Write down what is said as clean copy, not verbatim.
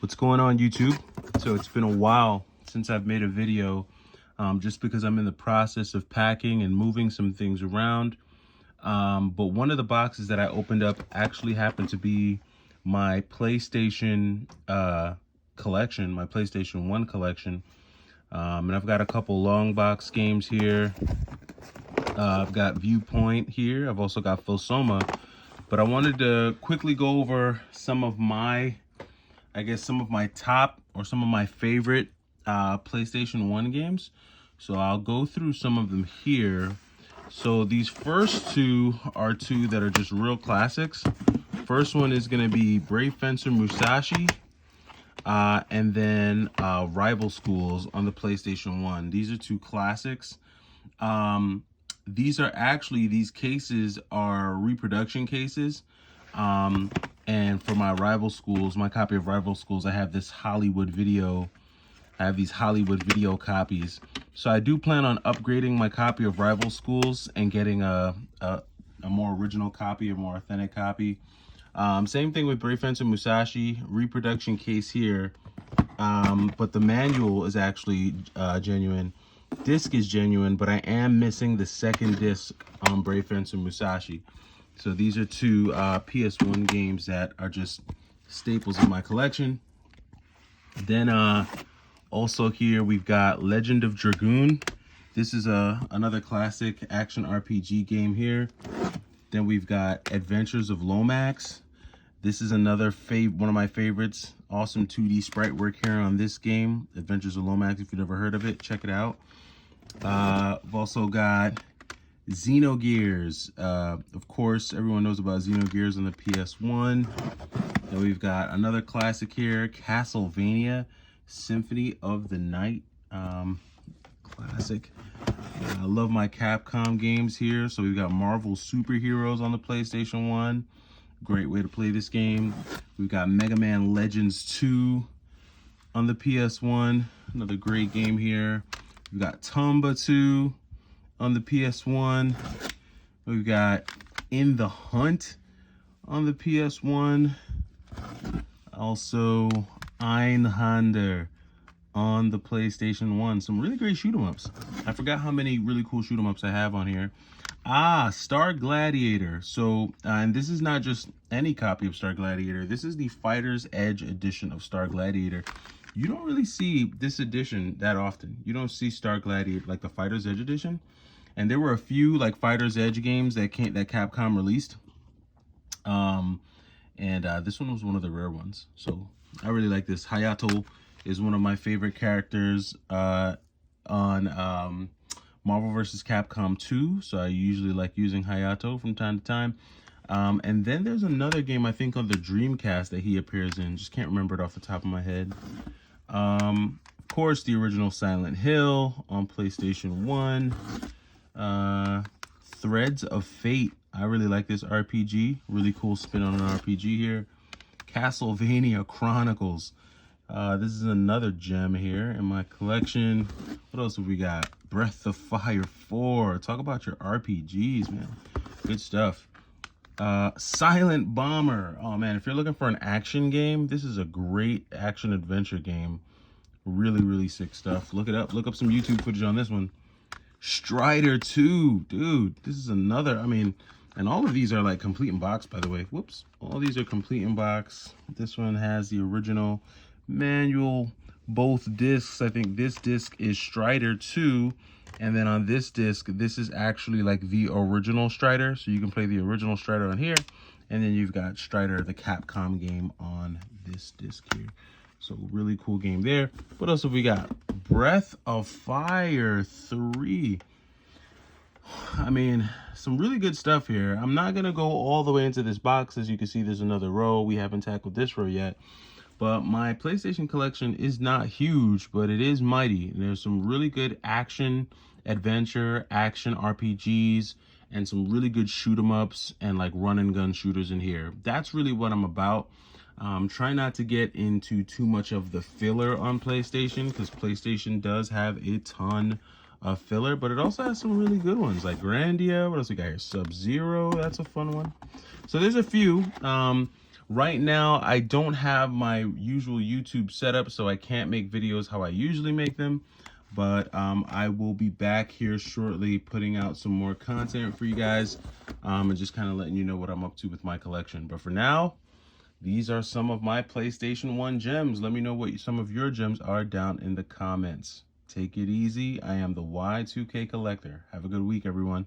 What's going on, YouTube? So it's been a while since I've made a video, just because I'm in the process of packing and moving some things around. But one of the boxes that I opened up actually happened to be my PlayStation collection, my PlayStation 1 collection. And I've got a couple long box games here. I've got Viewpoint here. I've also got Philsoma. But I wanted to quickly go over some of my top or some of my favorite PlayStation 1 games. So I'll go through some of them here. So these first two are two that are just real classics. First one is going to be Brave Fencer Musashi, and then Rival Schools on the PlayStation 1. These are two classics. These cases are reproduction cases. And for my Rival Schools, my copy of Rival Schools, I have these Hollywood video copies. So I do plan on upgrading my copy of Rival Schools and getting a more original copy, a more authentic copy. Same thing with Brave Fencer Musashi, reproduction case here, but the manual is actually genuine. Disc is genuine, but I am missing the second disc on Brave Fencer Musashi. So these are two PS1 games that are just staples in my collection. Then also here we've got Legend of Dragoon. This is another classic action RPG game here. Then we've got Adventures of Lomax. This is another one of my favorites. Awesome 2D sprite work here on this game, Adventures of Lomax. If you've never heard of it, check it out. We've also got Xenogears. Of course, everyone knows about Xenogears on the PS1. Then we've got another classic here, Castlevania Symphony of the Night. Classic. I love my Capcom games here. So we've got Marvel Superheroes on the PlayStation 1. Great way to play this game. We've got Mega Man Legends 2 on the PS1. Another great game here. We've got Tomba 2 on the PS1. We've got In the Hunt on the PS1. Also Einhander on the PlayStation 1. Some really great shoot 'em ups. I forgot how many really cool shoot 'em ups I have on here. Star Gladiator. So, and this is not just any copy of Star Gladiator. This is the Fighter's Edge edition of Star Gladiator. You don't really see this edition that often. You don't see Star Gladiator, like the Fighter's Edge edition. And there were a few like Fighter's Edge games that Capcom released. This one was one of the rare ones. So I really like this. Hayato is one of my favorite characters on Marvel vs. Capcom 2. So I usually like using Hayato from time to time. And then there's another game, I think, on the Dreamcast that he appears in. Just can't remember it off the top of my head. Of course, the original Silent Hill on PlayStation 1. Threads of Fate. I really like this RPG. Really cool spin on an RPG here. Castlevania Chronicles. This is another gem here in my collection. What else have we got? Breath of Fire 4. Talk about your RPGs, man. Good stuff. Silent Bomber. Oh man, if you're looking for an action game, this is a great action adventure game. Really, really sick stuff. Look it up. Look up some YouTube footage on this one. Strider 2. Dude, this is another, and all of these are like complete in box, by the way. Whoops. All these are complete in box. This one has the original manual, both discs. I think this disc is Strider 2. And then on this disc, this is actually like the original Strider. So you can play the original Strider on here. And then you've got Strider, the Capcom game, on this disc here. So really cool game there. What else have we got? Breath of Fire 3. Some really good stuff here. I'm not going to go all the way into this box. As you can see, there's another row. We haven't tackled this row yet. But my PlayStation collection is not huge, but it is mighty. And there's some really good action, adventure, action RPGs, and some really good shoot 'em ups and like run and gun shooters in here. That's really what I'm about. Try not to get into too much of the filler on PlayStation, because PlayStation does have a ton of filler, but it also has some really good ones like Grandia. What else we got here? Sub-Zero, that's a fun one. So there's a few. Right now, I don't have my usual YouTube setup, so I can't make videos how I usually make them. But I will be back here shortly putting out some more content for you guys, and just kind of letting you know what I'm up to with my collection. But for now, these are some of my PlayStation 1 gems. Let me know what some of your gems are down in the comments. Take it easy. I am the Y2K Collector. Have a good week, everyone.